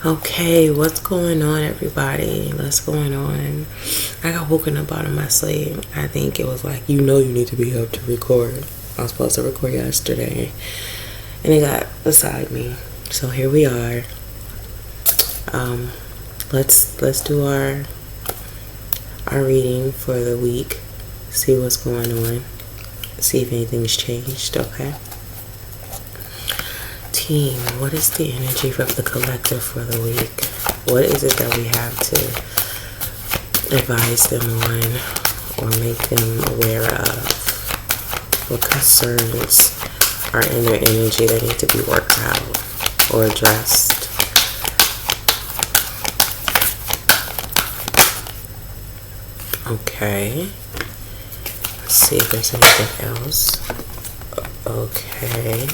Okay, what's going on, everybody? What's going on? I got woken up out of my sleep. I think it was like, you need to be up to record. I was supposed to record yesterday, and it got beside me. So here we are. Let's do our reading for the week. See what's going on. See if anything's changed. Okay. Team, what is the energy of the collective for the week? What is it that we have to advise them on or make them aware of? What concerns are in their energy that need to be worked out or addressed? Okay. Let's see if there's anything else. Okay.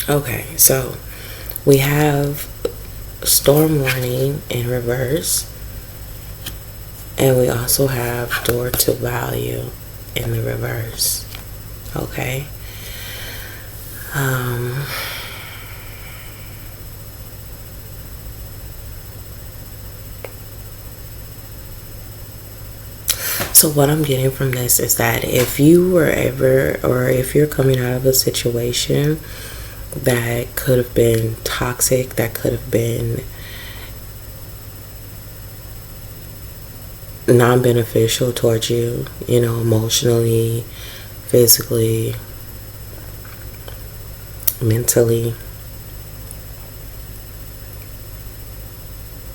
Okay, so we have storm warning in reverse, and we also have door to value in the reverse. Okay. So what I'm getting from this is that if you were ever, or if you're coming out of a situation that could have been toxic, that could have been non-beneficial towards you, emotionally, physically, mentally,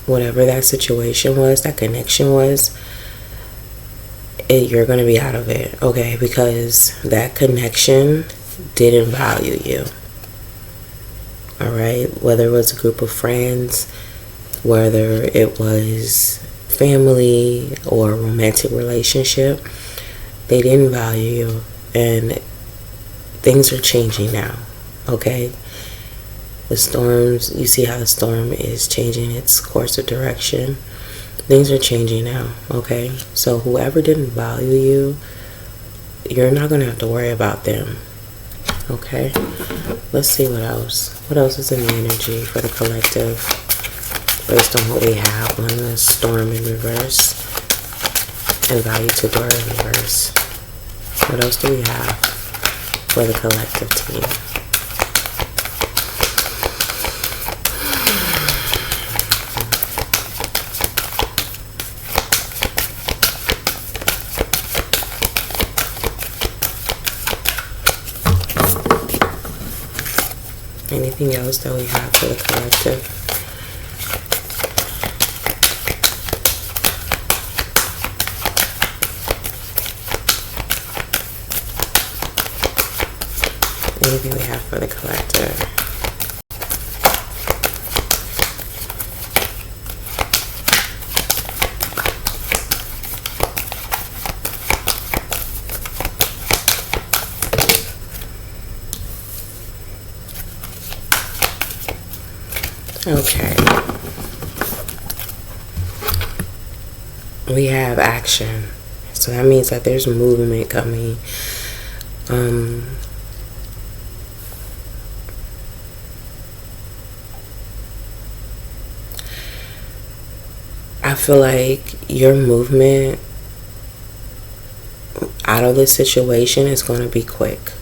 whatever that situation was, that connection was, you're going to be out of it, okay? Because that connection didn't value you. All right, whether it was a group of friends, whether it was family or a romantic relationship, they didn't value you, and things are changing now. Okay, the storms, you see how the storm is changing its course of direction. Things are changing now. Okay, so whoever didn't value you, you're not gonna have to worry about them. Okay, let's see what else. What else is in the energy for the collective based on what we have on the storm in reverse and value to door in reverse? What else do we have for the collective team? Anything else that we have for the collective? Anything we have for the collective? Okay. We have action. So that means that there's movement coming. I feel like your movement out of this situation is going to be quick.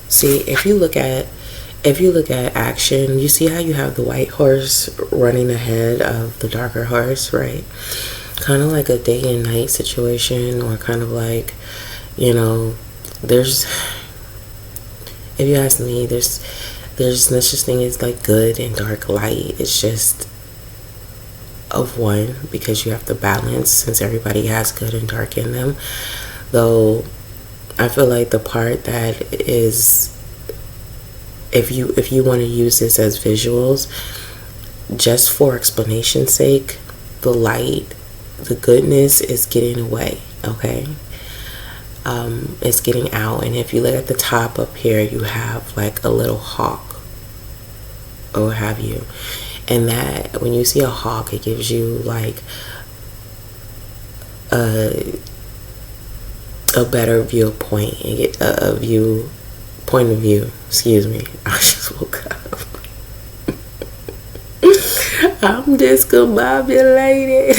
See, if you look at action, you see how you have the white horse running ahead of the darker horse, right? Kind of like a day and night situation, or kind of like, there's, if you ask me, there's no such thing as like good and dark light. It's just of one, because you have to balance, since everybody has good and dark in them. Though I feel like the part that is, if you want to use this as visuals, just for explanation's sake, the light, the goodness is getting away, okay? It's getting out. And if you look at the top up here, you have like a little hawk or what have you, And that when you see a hawk, it gives you like a better viewpoint, point of view. Excuse me, I just woke up. I'm discombobulated.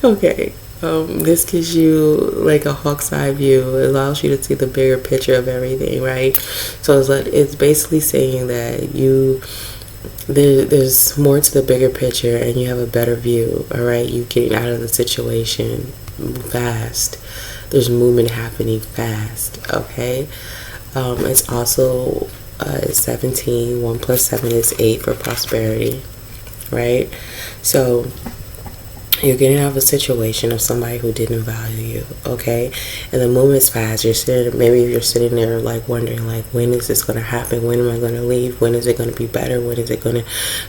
Okay. This gives you like a hawk's eye view. It allows you to see the bigger picture of everything, right? So it's basically saying that there's more to the bigger picture, and you have a better view. All right, you getting out of the situation fast. There's movement happening fast. Okay. It's also 17. 1 plus 7 is 8 for prosperity, right? So you're getting out of a situation of somebody who didn't value you, okay? And the movement's fast. Maybe you're sitting there like wondering, like, when is this going to happen? When am I going to leave? When is it going to be better? When is it going to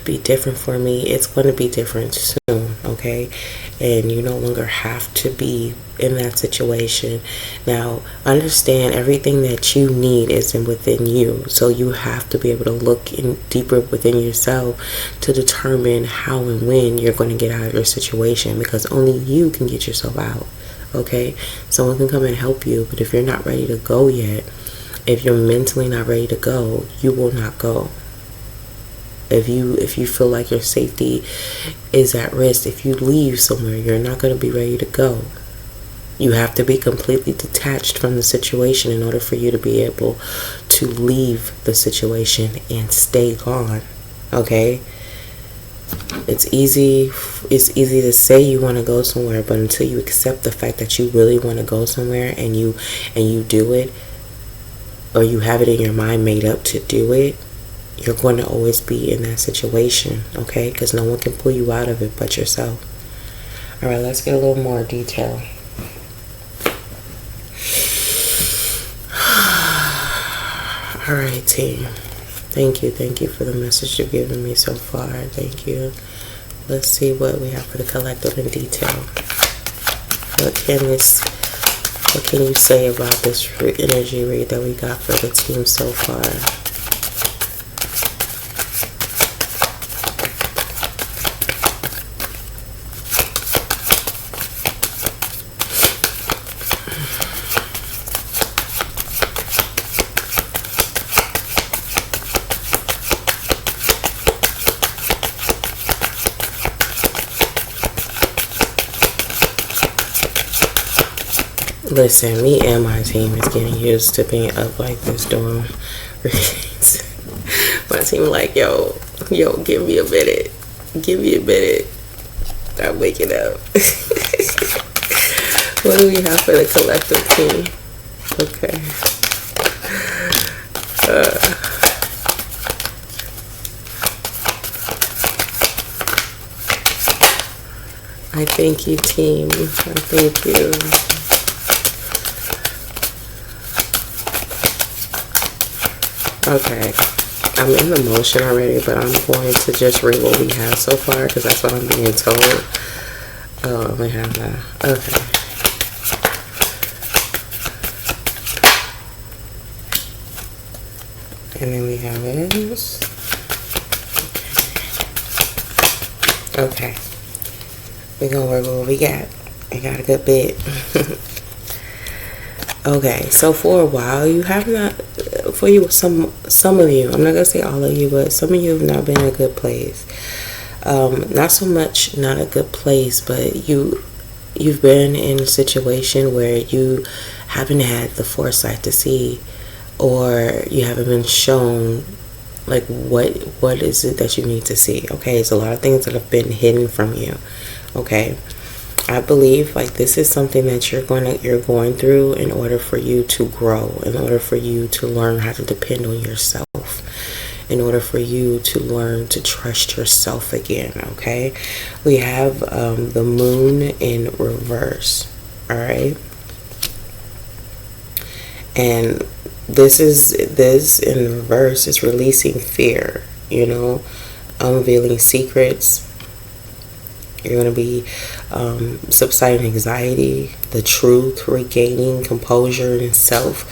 be different for me? It's going to be different soon, okay? And you no longer have to be in that situation. Now, understand everything that you need is within you. So you have to be able to look in deeper within yourself to determine how and when you're going to get out of your situation, because only you can get yourself out. Okay? Someone can come and help you, but if you're not ready to go yet, if you're mentally not ready to go, you will not go. If you feel like your safety is at risk, if you leave somewhere, you're not going to be ready to go. You have to be completely detached from the situation in order for you to be able to leave the situation and stay gone. Okay? It's easy to say you want to go somewhere, but until you accept the fact that you really want to go somewhere and you do it, or you have it in your mind made up to do it, you're going to always be in that situation, okay? Because no one can pull you out of it but yourself. All right, let's get a little more detail. All right, team. Thank you for the message you've given me so far. Thank you. Let's see what we have for the collective in detail. What can you say about this energy read that we got for the team so far? Listen, me and my team is getting used to being up like this doing readings. My team like, yo, give me a minute. I'm waking up. What do we have for the collective team? Okay. I thank you, team. I thank you. Okay, I'm in the motion already, but I'm going to just read what we have so far because that's what I'm being told. Oh, we have that. Okay. And then we have this. Okay. We're going to work with what we got. I got a good bit. Okay, so for a while, some of you, I'm not going to say all of you, but some of you have not been in a good place. Not so much not a good place, but you've been in a situation where you haven't had the foresight to see, or you haven't been shown like what is it that you need to see. Okay, it's a lot of things that have been hidden from you. Okay, I believe like this is something that you're going through in order for you to grow, in order for you to learn how to depend on yourself, in order for you to learn to trust yourself again. Okay, we have the moon in reverse. All right, and this in reverse is releasing fear, unveiling secrets. You're going to be subsiding anxiety, the truth, regaining composure and self,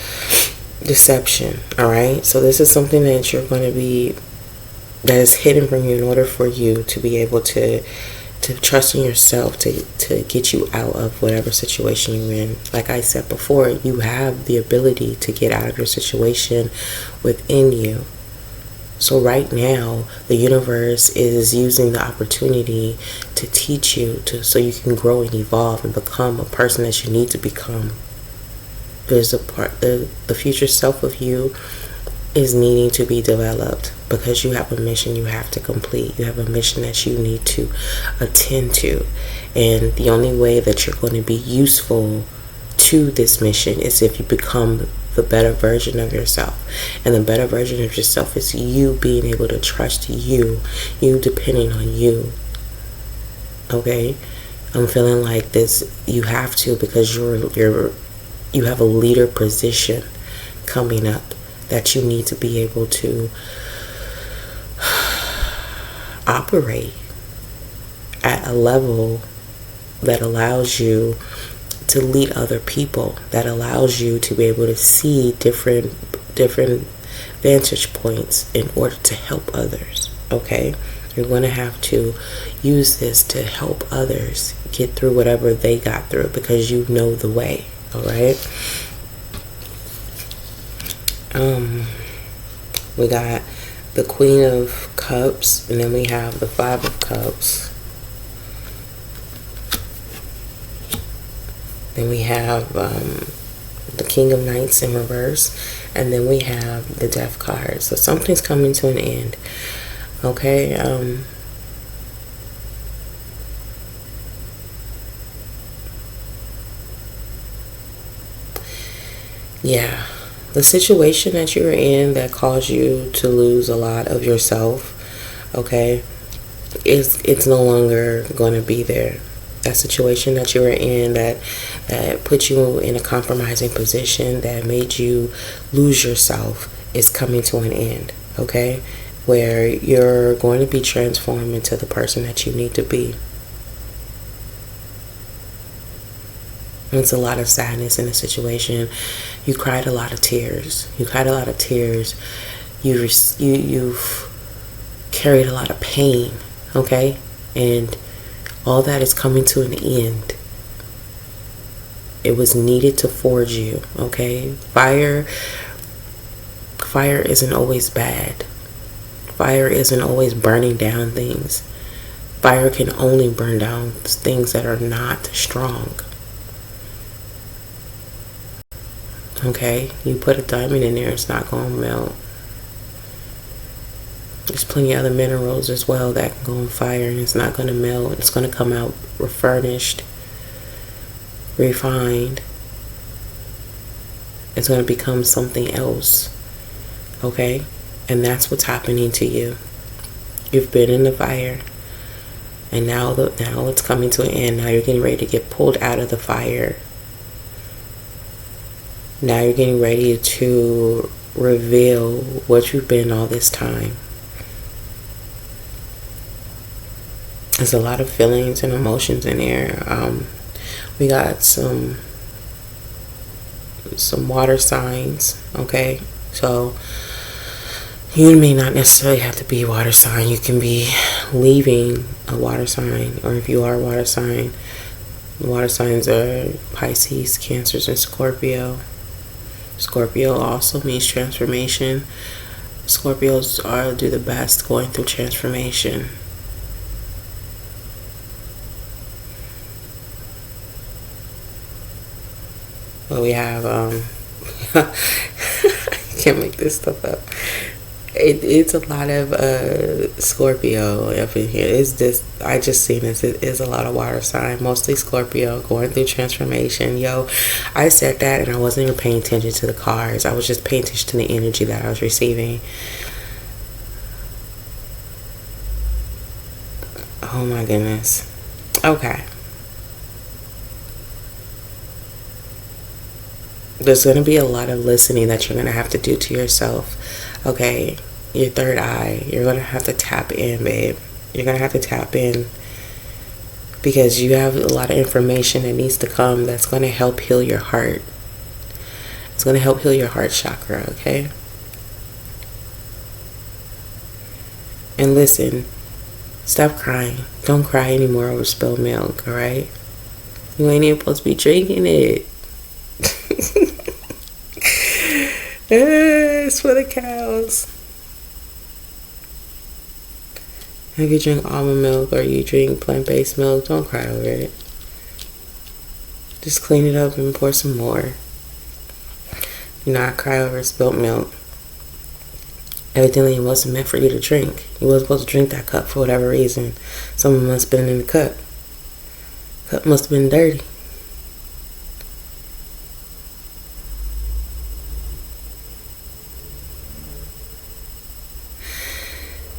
deception. All right, so this is something that you're going to be, that is hidden from you in order for you to be able to trust in yourself to get you out of whatever situation you're in. Like I said before, you have the ability to get out of your situation within you. So right now, the universe is using the opportunity to teach you so you can grow and evolve and become a person that you need to become. There's the future self of you is needing to be developed because you have a mission you have to complete. You have a mission that you need to attend to. And the only way that you're going to be useful to this mission is if you become the better version of yourself. And the better version of yourself is you being able to trust you depending on you. Okay? I'm feeling like this, you have to, because you have a leader position coming up that you need to be able to operate at a level that allows you to lead other people, that allows you to be able to see different vantage points in order to help others. Okay? You're going to have to use this to help others get through whatever they got through because you know the way. All right? We got the Queen of Cups, and then we have the Five of Cups. Then we have the King of Knights in reverse, and then we have the Death card. So something's coming to an end. Okay. Yeah. The situation that you're in that caused you to lose a lot of yourself, okay, it's no longer going to be there. That situation that you were in that put you in a compromising position, that made you lose yourself, is coming to an end, okay, where you're going to be transformed into the person that you need to be. It's a lot of sadness in the situation. You cried a lot of tears. You've carried a lot of pain, okay? And all that is coming to an end. It was needed to forge you, okay? Fire isn't always bad. Fire isn't always burning down things. Fire can only burn down things that are not strong. Okay, you put a diamond in there, it's not going to melt. There's plenty of other minerals as well that can go on fire and it's not going to melt. It's going to come out refurnished, refined. It's going to become something else. Okay, and that's what's happening to you. You've been in the fire, and now it's coming to an end. Now you're getting ready to get pulled out of the fire. Now you're getting ready to reveal what you've been all this time. There's a lot of feelings and emotions in there. We got some water signs, okay? So you may not necessarily have to be a water sign. You can be leaving a water sign, or if you are a water sign, water signs are Pisces, Cancers, and Scorpio. Scorpio also means transformation. Scorpios do the best going through transformation. But we have I can't make this stuff up. It's a lot of Scorpio up in here. It's just, I just seen this. It is a lot of water sign, mostly Scorpio, going through transformation. Yo, I said that and I wasn't even paying attention to the cards. I was just paying attention to the energy that I was receiving. Oh my goodness. Okay. There's going to be a lot of listening that you're going to have to do to yourself. Okay, your third eye, you're going to have to tap in, babe. You're going to have to tap in because you have a lot of information that needs to come that's going to help heal your heart. It's going to help heal your heart chakra, okay? And listen, stop crying. Don't cry anymore over spilled milk, alright? You ain't even supposed to be drinking it. It's for the cows. If you drink almond milk or you drink plant-based milk, don't cry over it. Just clean it up and pour some more. Do not cry over spilled milk. Evidently, it wasn't meant for you to drink. You wasn't supposed to drink that cup for whatever reason. Someone must have been in the cup. Cup must have been dirty.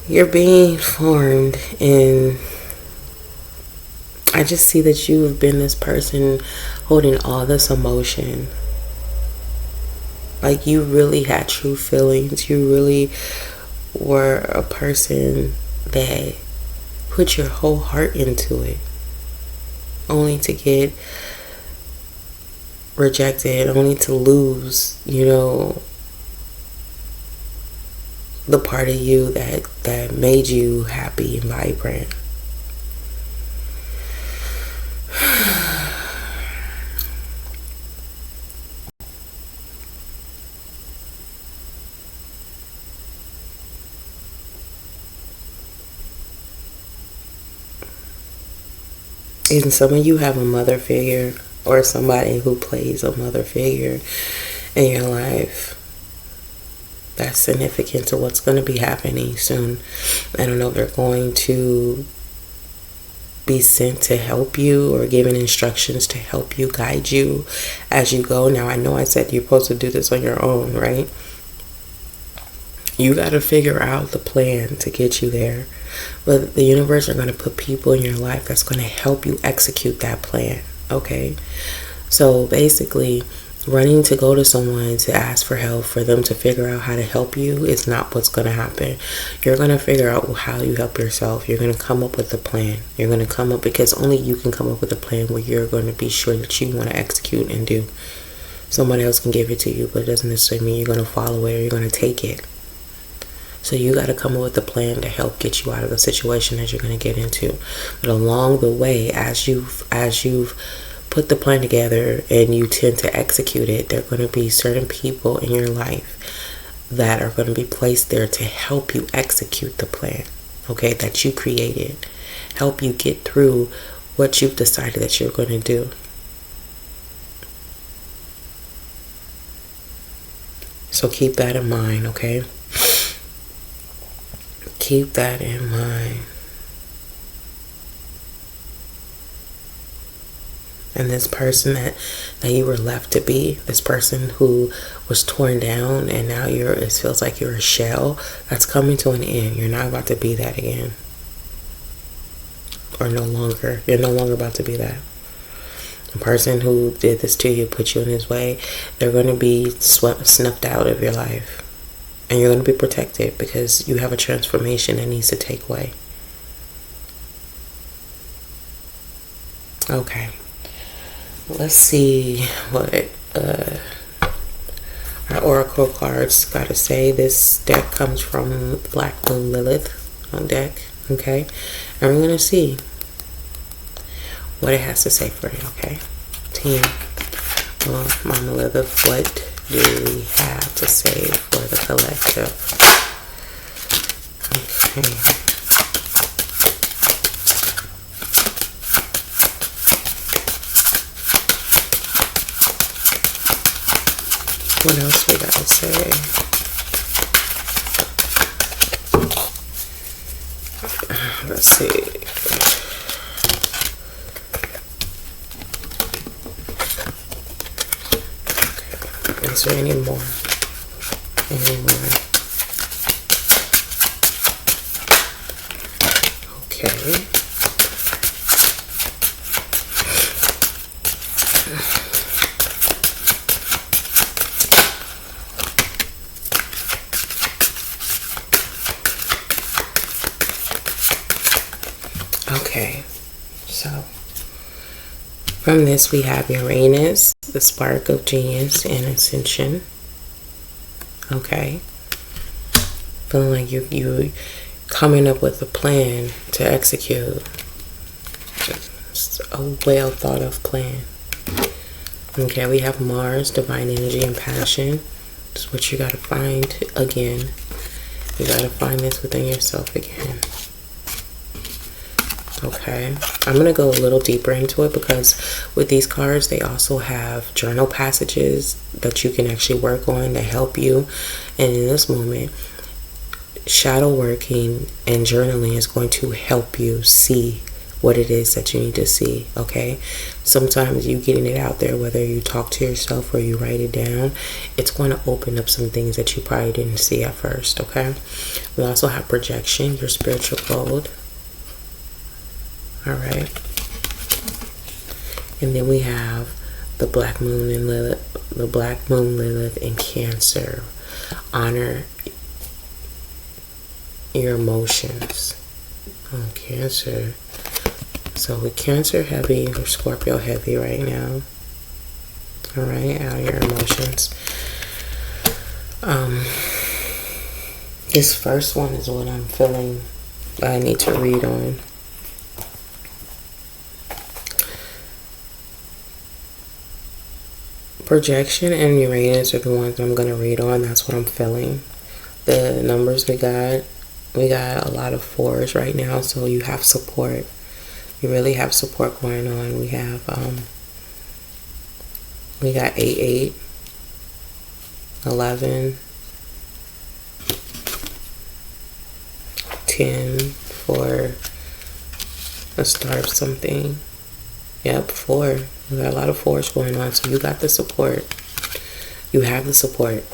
You're being formed, and I just see that you've been this person holding all this emotion. Like, you really had true feelings. You really were a person that put your whole heart into it, only to get rejected, only to lose, the part of you that made you happy and vibrant. And some of you have a mother figure or somebody who plays a mother figure in your life. That's significant to what's going to be happening soon. I don't know if they're going to be sent to help you or given instructions to help you, guide you as you go. Now, I know I said you're supposed to do this on your own, right? You got to figure out the plan to get you there. But the universe are going to put people in your life that's going to help you execute that plan, okay? So basically, running to go to someone to ask for help, for them to figure out how to help you, is not what's going to happen. You're going to figure out how you help yourself. You're going to come up with a plan. You're going to come up, because only you can come up with a plan where you're going to be sure that you want to execute and do. Someone else can give it to you, but it doesn't necessarily mean you're going to follow it or you're going to take it. So you got to come up with a plan to help get you out of the situation that you're going to get into. But along the way, as you've put the plan together and you tend to execute it, there are going to be certain people in your life that are going to be placed there to help you execute the plan, okay, that you created. Help you get through what you've decided that you're going to do. So keep that in mind, okay? Keep that in mind. And this person that you were left to be, this person who was torn down and now it feels like you're a shell, that's coming to an end. You're not about to be that again. Or no longer. You're no longer about to be that. The person who did this to you, put you in his way, they're going to be snuffed out of your life. And you're going to be protected because you have a transformation that needs to take way. Okay. Let's see what our oracle cards got to say. This deck comes from Black Moon Lilith on deck. Okay. And we're going to see what it has to say for you. Okay. Team of Mama Lilith, what do we have to say for the collective? Okay. What else we gotta say? Let's see. Is there any more? Okay. Okay. So From this, we have Uranus, the spark of genius and ascension. Okay. Feeling like you coming up with a plan to execute. Just a well thought of plan. Okay, we have Mars, divine energy and passion. This is what you gotta find again. You gotta find this within yourself again. Okay, I'm going to go a little deeper into it because with these cards, they also have journal passages that you can actually work on to help you. And in this moment, shadow working and journaling is going to help you see what it is that you need to see. Okay, sometimes you getting it out there, whether you talk to yourself or you write it down, it's going to open up some things that you probably didn't see at first. Okay, we also have projection, your spiritual code. All right, and then we have the black moon and Lilith, the black moon Lilith in Cancer. Honor your emotions. Oh, Cancer. So with Cancer heavy or Scorpio heavy right now. All right, out of your emotions. This first one is what I'm feeling I need to read on. Projection and Uranus are the ones I'm going to read on. That's what I'm feeling. The numbers we got a lot of 4s right now, so you have support. You really have support going on. We got 8, 11, 10 for a start of something. Yep, 4. We got a lot of 4s going on, so you got the support. You have the support.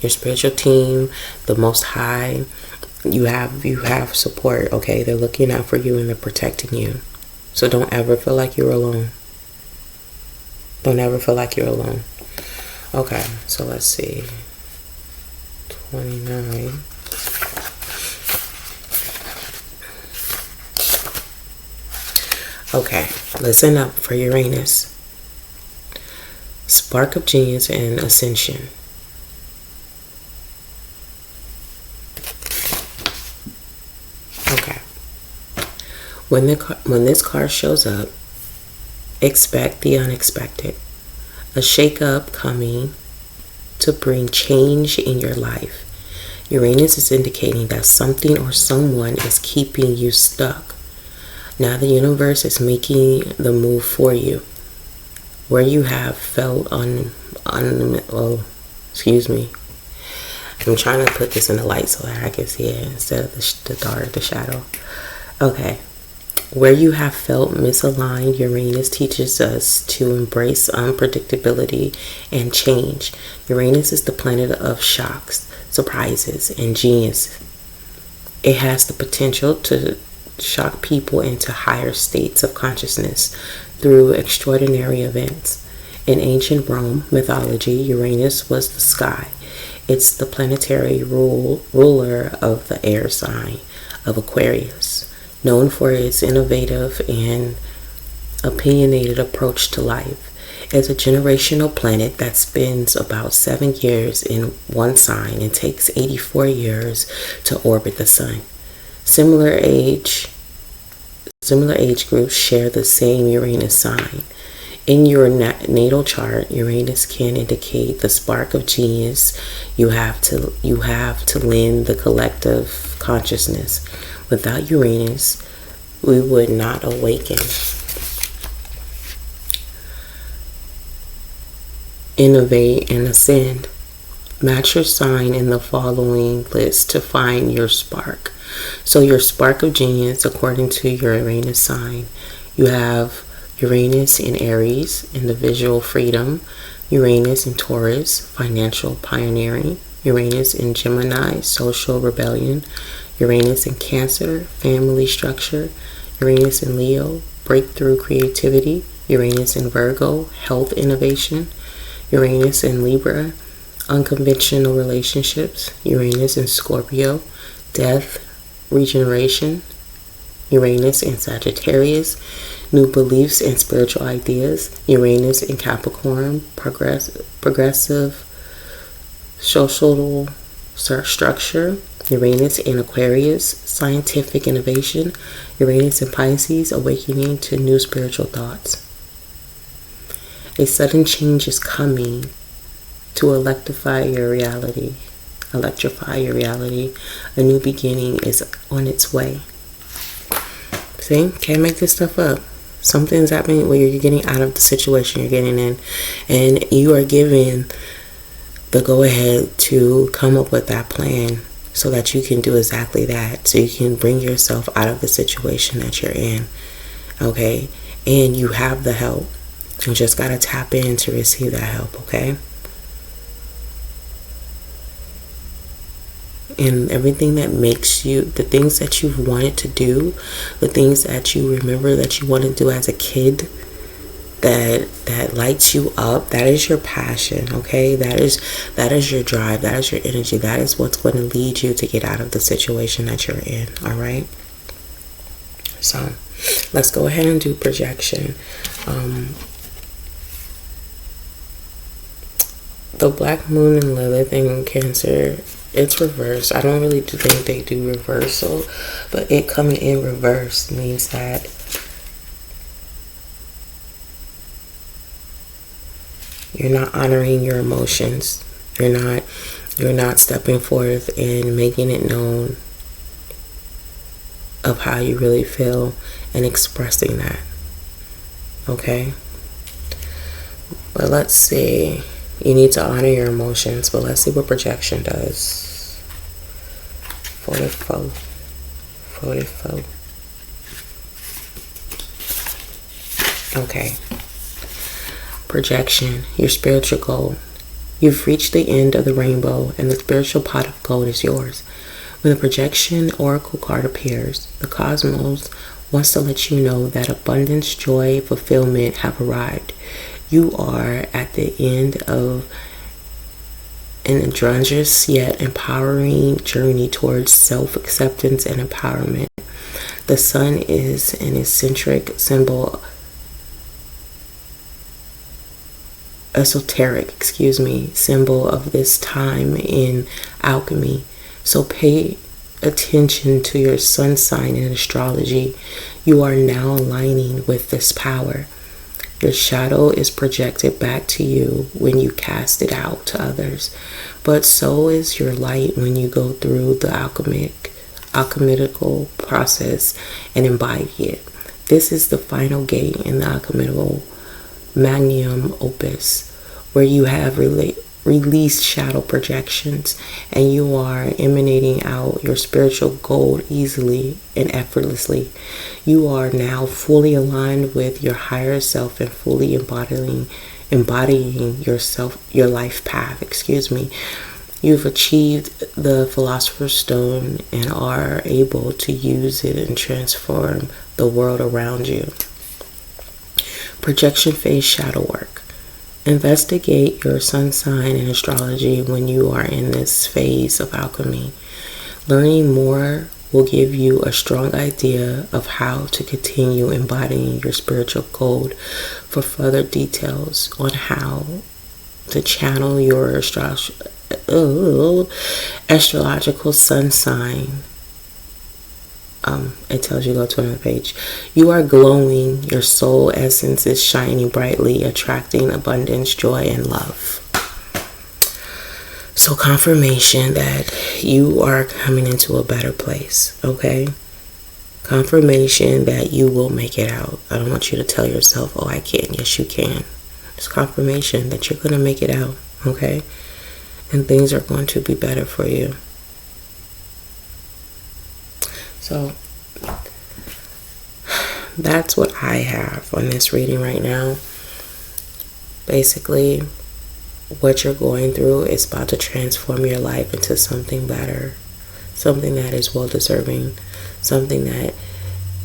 Your spiritual team, the Most High, you have support. Okay, they're looking out for you and they're protecting you. So don't ever feel like you're alone. Don't ever feel like you're alone. Okay, so let's see. 29. Okay, listen up for Uranus. Spark of genius and ascension. Okay. When this card shows up, expect the unexpected. A shake-up coming to bring change in your life. Uranus is indicating that something or someone is keeping you stuck. Now the universe is making the move for you. Where you have felt excuse me. I'm trying to put this in the light so that I can see it instead of the dark, the shadow. Okay. Where you have felt misaligned, Uranus teaches us to embrace unpredictability and change. Uranus is the planet of shocks, surprises, and genius. It has the potential to shock people into higher states of consciousness through extraordinary events. In ancient Rome mythology, Uranus was the sky. It's the planetary ruler of the air sign of Aquarius, known for its innovative and opinionated approach to life. It's a generational planet that spends about 7 years in one sign and takes 84 years to orbit the sun. Similar age groups share the same Uranus sign. In your natal chart, Uranus can indicate the spark of genius you have to lend the collective consciousness. Without Uranus, we would not awaken. Innovate and ascend. Match your sign in the following list to find your spark. So your spark of genius, according to your Uranus sign, you have Uranus in Aries, individual freedom. Uranus in Taurus, financial pioneering. Uranus in Gemini, social rebellion. Uranus in Cancer, family structure. Uranus in Leo, breakthrough creativity. Uranus in Virgo, health innovation. Uranus in Libra, unconventional relationships. Uranus in Scorpio, death, regeneration. Uranus in Sagittarius, new beliefs and spiritual ideas. Uranus in Capricorn, progressive social structure. Uranus in Aquarius, scientific innovation. Uranus in Pisces, awakening to new spiritual thoughts. A sudden change is coming to electrify your reality. A new beginning is on its way. See, can't make this stuff up. Something's happening where you're getting out of the situation you're getting in, and you are given the go ahead to come up with that plan so that you can do exactly that, so you can bring yourself out of the situation that you're in. Okay, and you have the help. You just gotta tap in to receive that help. Okay. And everything that makes you, the things that you've wanted to do, the things that you remember that you want to do as a kid, that lights you up, that is your passion. Okay, that is your drive, that is your energy, that is what's going to lead you to get out of the situation that you're in. All right, so let's go ahead and do projection. The black moon and Lilith in Cancer, it's reversed. I don't really think they do reversal, but it coming in reverse means that you're not honoring your emotions. You're not stepping forth and making it known of how you really feel and expressing that. Okay? But let's see. You need to honor your emotions, but let's see what projection does. 44. Okay. Projection, your spiritual goal. You've reached the end of the rainbow, and the spiritual pot of gold is yours. When the projection oracle card appears, the cosmos wants to let you know that abundance, joy, fulfillment have arrived. You are at the end of an adventurous yet empowering journey towards self-acceptance and empowerment. The sun is an esoteric symbol of this time in alchemy. So pay attention to your sun sign in astrology. You are now aligning with this power. Your shadow is projected back to you when you cast it out to others, but so is your light when you go through the alchemical process and embody it. This is the final gate in the alchemical magnum opus, where you have released shadow projections and you are emanating out your spiritual gold easily and effortlessly. You are now fully aligned with your higher self and fully embodying your life path. You've achieved the Philosopher's Stone and are able to use it and transform the world around you. Projection phase shadow work. Investigate your sun sign in astrology when you are in this phase of alchemy. Learning more will give you a strong idea of how to continue embodying your spiritual gold. For further details on how to channel your astrological sun sign, it tells you go to another page. You are glowing. Your soul essence is shining brightly, attracting abundance, joy, and love. So confirmation that you are coming into a better place, okay? Confirmation that you will make it out. I don't want you to tell yourself, oh, I can't. Yes, you can. It's confirmation that you're going to make it out, okay? And things are going to be better for you. So that's what I have on this reading right now. Basically, what you're going through is about to transform your life into something better, something that is well deserving, something that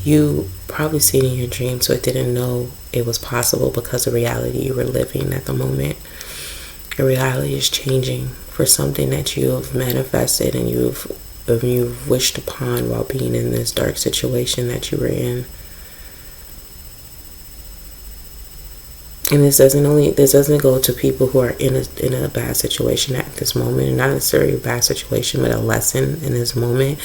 you probably seen in your dreams but didn't know it was possible because of reality you were living at the moment. Your reality is changing for something that you have manifested and you've you've wished upon while being in this dark situation that you were in. And this doesn't go to people who are in a bad situation at this moment, not necessarily a bad situation, but a lesson in this moment.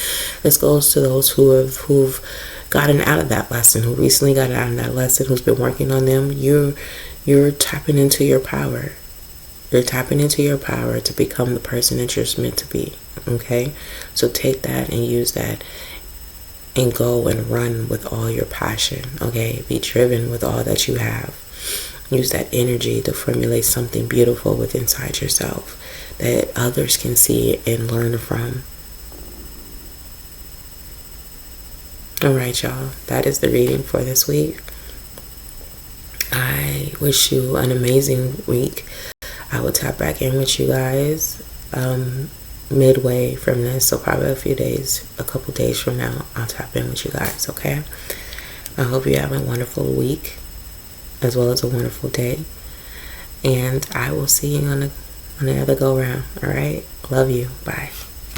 This goes to those who've gotten out of that lesson, who recently got out of that lesson, who's been working on them. You're tapping into your power. You're tapping into your power to become the person that you're meant to be. Okay? So take that and use that and go and run with all your passion. Okay? Be driven with all that you have. Use that energy to formulate something beautiful within inside yourself that others can see and learn from. Alright, y'all. That is the reading for this week. I wish you an amazing week. I will tap back in with you guys midway from this. So probably a couple days from now, I'll tap in with you guys, okay? I hope you have a wonderful week as well as a wonderful day. And I will see you on the other go round. Alright? Love you. Bye.